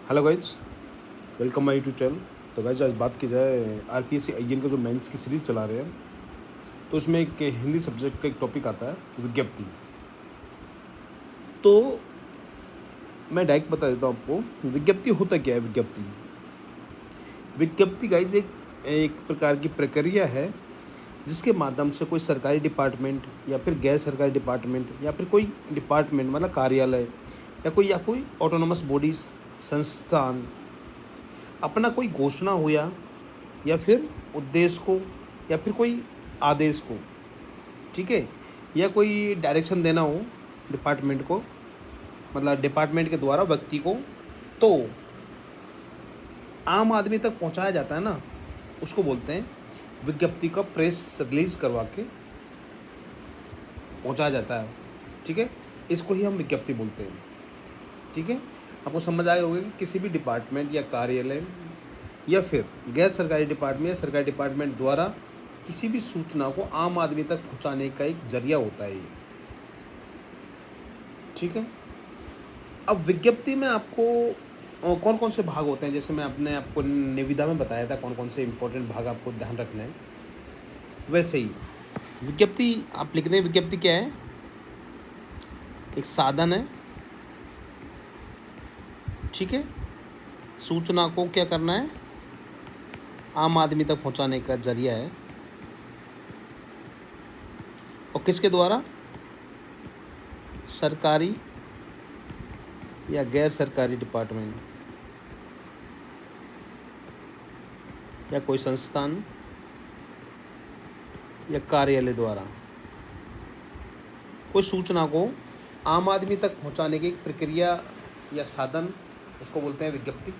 Hello guys, welcome my YouTube channel. तो guys आज बात की जाए आरपीएससी आईएएन का जो मेंस की सीरीज़ चला रहे हैं, तो उसमें एक हिंदी सब्जेक्ट का एक टॉपिक आता है विज्ञप्ति। तो मैं डायरेक्ट बता देता हूँ आपको विज्ञप्ति होता क्या है। विज्ञप्ति विज्ञप्ति गाइज एक एक प्रकार की प्रक्रिया है जिसके माध्यम से कोई सरकारी डिपार्टमेंट या फिर गैर सरकारी डिपार्टमेंट या फिर कोई डिपार्टमेंट मतलब कार्यालय या कोई ऑटोनोमस बॉडीज संस्थान अपना कोई घोषणा हो या फिर उद्देश्य को या फिर कोई आदेश को, ठीक है, या कोई डायरेक्शन देना हो डिपार्टमेंट को, मतलब डिपार्टमेंट के द्वारा व्यक्ति को, तो आम आदमी तक पहुंचाया जाता है ना, उसको बोलते हैं विज्ञप्ति का प्रेस रिलीज करवा के पहुंचाया जाता है। ठीक है, इसको ही हम विज्ञप्ति बोलते हैं। ठीक है, आपको समझ आया होगा कि किसी भी डिपार्टमेंट या कार्यालय या फिर गैर सरकारी डिपार्टमेंट या सरकारी डिपार्टमेंट द्वारा किसी भी सूचना को आम आदमी तक पहुंचाने का एक जरिया होता है ये। ठीक है, अब विज्ञप्ति में आपको कौन कौन से भाग होते हैं, जैसे मैं अपने आपको निविदा में बताया था कौन कौन से इंपॉर्टेंट भाग आपको ध्यान रखना है, वैसे ही विज्ञप्ति आप लिख दें। विज्ञप्ति क्या है? एक साधन है, ठीक है, सूचना को क्या करना है, आम आदमी तक पहुंचाने का जरिया है। और किसके द्वारा? सरकारी या गैर सरकारी डिपार्टमेंट या कोई संस्थान या कार्यालय द्वारा कोई सूचना को आम आदमी तक पहुंचाने की एक प्रक्रिया या साधन, उसको बोलते हैं विज्ञप्ति।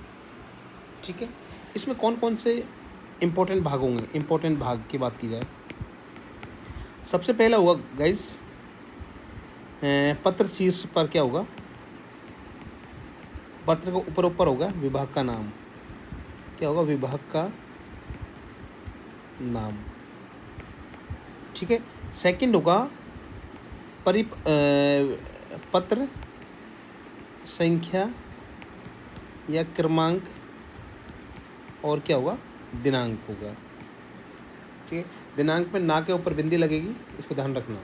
ठीक है, इसमें कौन कौन से इम्पोर्टेंट भाग होंगे? इम्पोर्टेंट भाग की बात की जाए, सबसे पहला होगा गाइस पत्र शीर्ष पर क्या होगा? पत्र के ऊपर ऊपर होगा विभाग का नाम। क्या होगा? विभाग का नाम। ठीक है, सेकंड होगा पत्र संख्या या क्रमांक, और क्या होगा? दिनांक होगा। ठीक है, दिनांक में ना के ऊपर बिंदी लगेगी, इसको ध्यान रखना।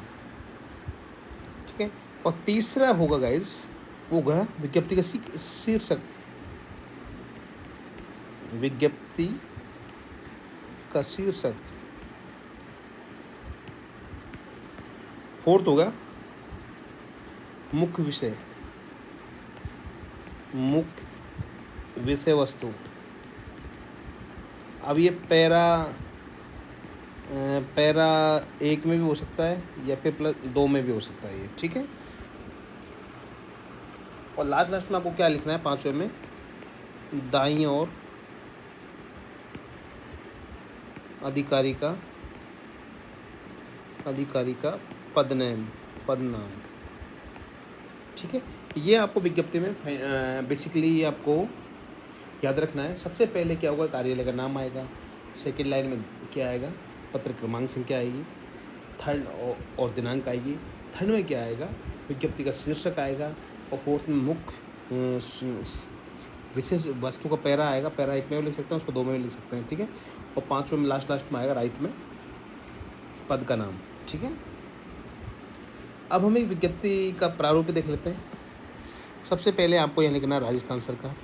ठीक है, और तीसरा होगा गाइस, वो होगा विज्ञप्ति का शीर्षक। विज्ञप्ति का शीर्षक। फोर्थ होगा मुख्य विषय, मुख्य विषय वस्तु। अब ये पैरा एक में भी हो सकता है या फिर प्लस दो में भी हो सकता है ये। ठीक है, और लास्ट में आपको क्या लिखना है? पांचवें में दाईं ओर अधिकारी का पदनाम। ठीक है, ये आपको विज्ञप्ति में बेसिकली आपको याद रखना है। सबसे पहले क्या होगा? कार्यालय का नाम आएगा। सेकंड लाइन में क्या आएगा? पत्र क्रमांक संख्या आएगी। थर्ड और दिनांक आएगी। थर्ड में क्या आएगा? विज्ञप्ति का शीर्षक आएगा। और फोर्थ में मुख्य विशेष वस्तु का पैरा आएगा। पैरा एक में भी लिख सकते हैं, उसको दो में भी लिख सकते हैं। ठीक है, और पाँचवें में लास्ट में आएगा राइट में पद का नाम। ठीक है, अब हम एक विज्ञप्ति का प्रारूप देख लेते हैं। सबसे पहले आपको यहाँ लिखना है राजस्थान सरकार।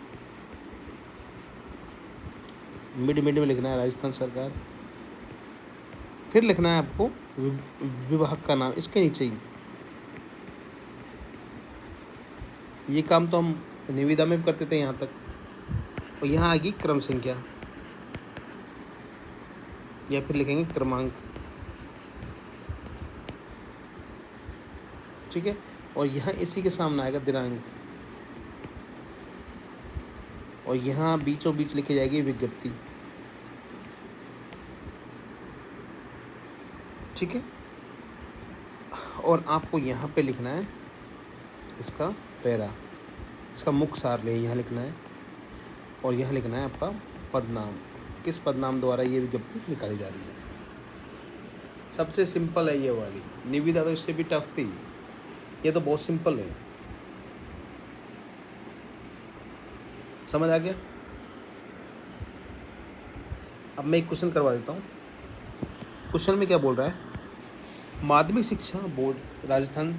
मिड में लिखना है राजस्थान सरकार। फिर लिखना है आपको विभाग का नाम इसके नीचे ही। ये काम तो हम निविदा में भी करते थे यहाँ तक। और यहाँ आएगी क्रम संख्या या फिर लिखेंगे क्रमांक। ठीक है, और यहाँ इसी के सामने आएगा दिनांक। और यहाँ बीचों बीच लिखी जाएगी विज्ञप्ति। ठीक है, और आपको यहाँ पे लिखना है इसका पैरा, इसका मुख्य सार ले यहाँ लिखना है। और यहाँ लिखना है आपका पदनाम, किस पदनाम द्वारा ये विज्ञप्ति निकाली जा रही है। सबसे सिंपल है ये वाली। निविदा तो इससे भी टफ थी, ये तो बहुत सिंपल है। समझ आ गया? अब मैं एक क्वेश्चन करवा देता हूँ। क्वेश्चन में क्या बोल रहा है, माध्यमिक शिक्षा बोर्ड राजस्थान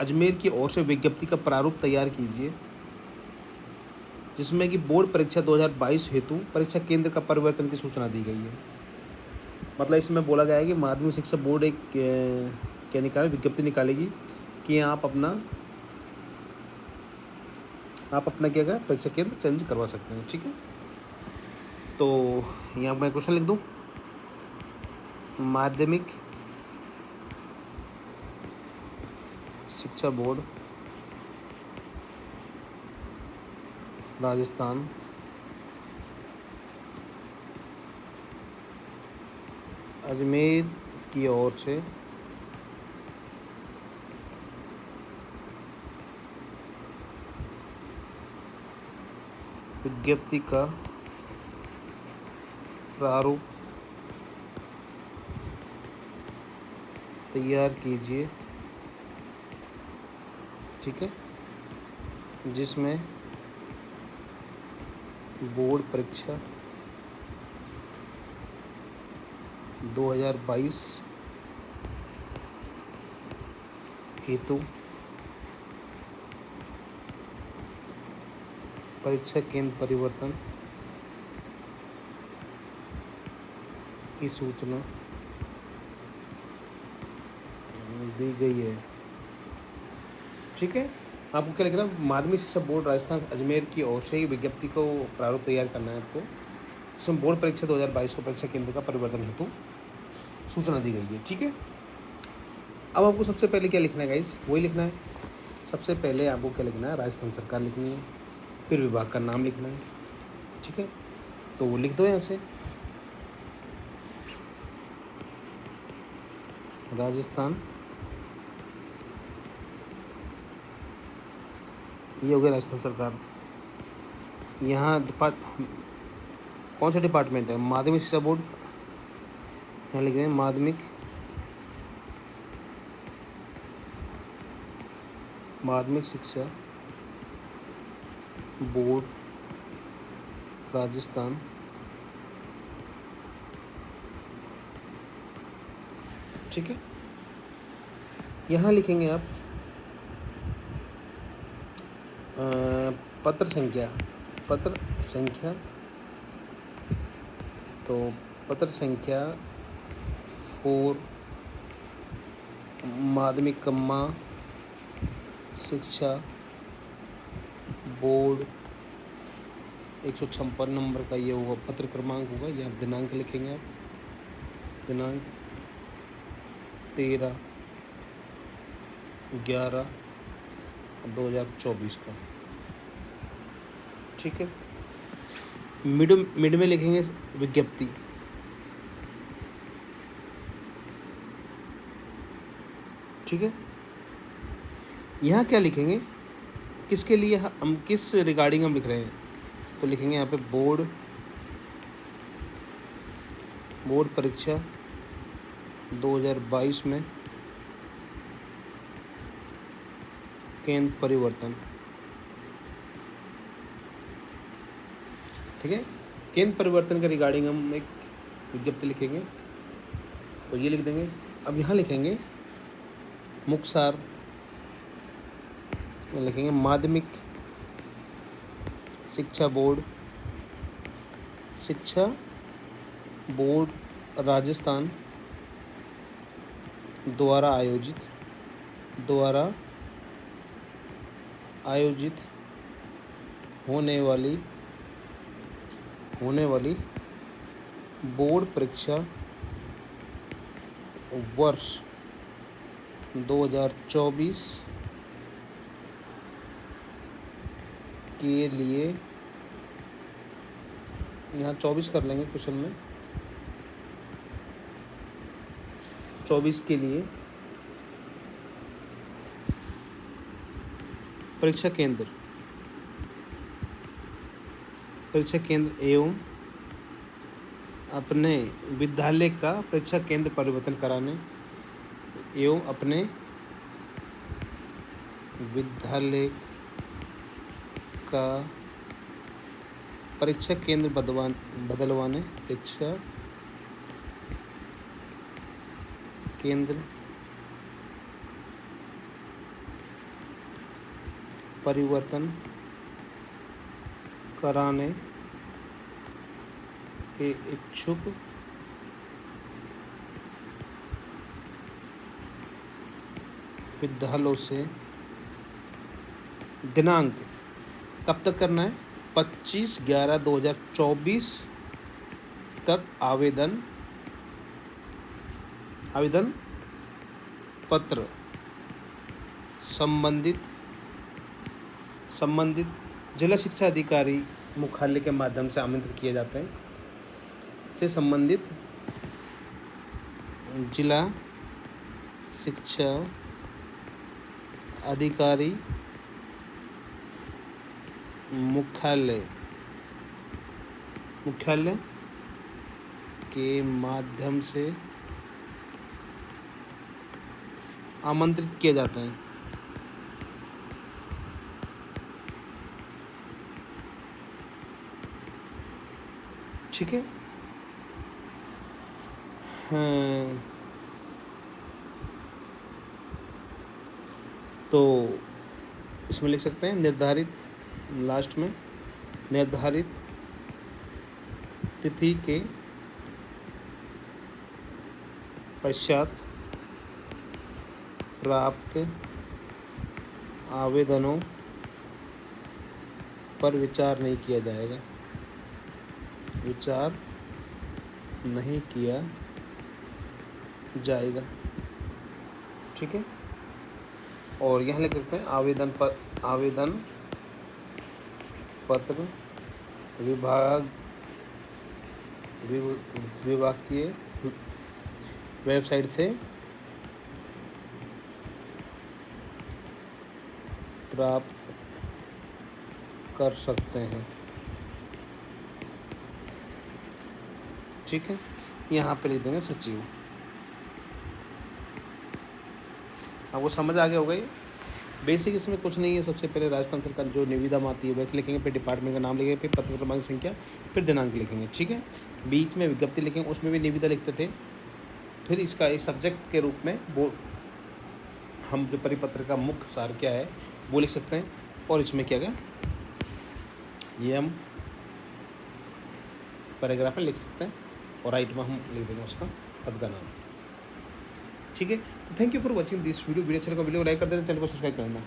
अजमेर की ओर से विज्ञप्ति का प्रारूप तैयार कीजिए जिसमें कि बोर्ड परीक्षा 2022 हेतु परीक्षा केंद्र का परिवर्तन की सूचना दी गई है। मतलब इसमें बोला गया है कि माध्यमिक शिक्षा बोर्ड एक क्या निकाले, विज्ञप्ति निकालेगी कि आप अपना क्या करें, परीक्षा केंद्र चेंज करवा सकते हैं। ठीक है, तो यहाँ मैं क्वेश्चन लिख दूँ, माध्यमिक शिक्षा बोर्ड राजस्थान अजमेर की ओर से विज्ञप्ति का प्रारूप तैयार कीजिए, ठीक है, जिसमें बोर्ड परीक्षा 2022 हेतु परीक्षा केंद्र परिवर्तन की सूचना दी गई है। ठीक है, आपको क्या लिखना है, माध्यमिक शिक्षा बोर्ड राजस्थान अजमेर की ओर से विज्ञप्ति को प्रारूप तैयार करना है आपको, इसमें बोर्ड परीक्षा 2022 को परीक्षा केंद्र का परिवर्तन हेतु सूचना दी गई है। ठीक है, अब आपको सबसे पहले क्या लिखना है गाइस, वही लिखना है। सबसे पहले आपको क्या लिखना है, राजस्थान सरकार लिखनी है, फिर विभाग का नाम लिखना है। ठीक है, तो वो लिख दो यहाँ से, राजस्थान, ये हो गया राजस्थान सरकार। यहाँ कौन सा डिपार्टमेंट है, माध्यमिक शिक्षा बोर्ड, यहाँ लिख रहे हैं माध्यमिक शिक्षा बोर्ड राजस्थान ठीक है, यहाँ लिखेंगे आप पत्र संख्या, तो पत्र संख्या 4 माध्यमिक कम्मा शिक्षा बोर्ड 156 नंबर का ये होगा, पत्र क्रमांक होगा। यहाँ दिनांक लिखेंगे आप, दिनांक 13/11/2024 का। ठीक है, मिड में लिखेंगे विज्ञप्ति, ठीक है। यहाँ क्या लिखेंगे, किसके लिए हम किस रिगार्डिंग हम लिख रहे हैं, तो लिखेंगे यहाँ पे बोर्ड परीक्षा 2022 में केंद्र परिवर्तन। ठीक है, केंद्र परिवर्तन के रिगार्डिंग हम एक विज्ञप्ति लिखेंगे, तो ये लिख देंगे। अब यहाँ लिखेंगे मुख्तार, लिखेंगे माध्यमिक शिक्षा बोर्ड राजस्थान द्वारा आयोजित होने वाली बोर्ड परीक्षा वर्ष 2024 के लिए, यहाँ 24 कर लेंगे क्वेश्चन में, 24 के लिए परीक्षा केंद्र एवं अपने विद्यालय का परीक्षा केंद्र परिवर्तन कराने एवं अपने विद्यालय का परीक्षा केंद्र बदलवाने, परीक्षा केंद्र परिवर्तन कराने के इच्छुक विद्यालयों से दिनांक कब तक करना है? 25/11/2024 तक आवेदन पत्र संबंधित जिला शिक्षा अधिकारी मुख्यालय के माध्यम से आमंत्रित किए जाते हैं। से संबंधित जिला शिक्षा अधिकारी मुख्यालय के माध्यम से आमंत्रित किया जाता है। ठीक है। हाँ, तो इसमें लिख सकते हैं निर्धारित, लास्ट में निर्धारित तिथि के पश्चात प्राप्त आवेदनों पर विचार नहीं किया जाएगा। ठीक है। और यहाँ लिख सकते हैं आवेदन पत्र विभागीय वेबसाइट से प्राप्त कर सकते हैं। ठीक है। यहाँ पे लिख देंगे सचिव। आपको समझ आ गया होगा ये। बेसिक इसमें कुछ नहीं है। सबसे पहले राजस्थान सरकार जो निविदा आती है वैसे लिखेंगे, फिर डिपार्टमेंट का नाम लिखेंगे, फिर पत्र क्रमांक संख्या, फिर दिनांक लिखेंगे। ठीक है। बीच में विज्ञप्ति लिखेंगे, उसमें भी निविदा लिखते थे। फिर इसका एक सब्जेक्ट के रूप में वो हम जो परिपत्र का मुख्य सार क्या है वो लिख सकते हैं। और इसमें क्या गया ये हम पैराग्राफ में लिख सकते हैं और राइट में हम लिख देंगे उसका पद का नाम। ठीक है। Thank you for watching this video. अच्छा लगा वीडियो को लाइक कर देना, चैनल को सब्सक्राइब करना।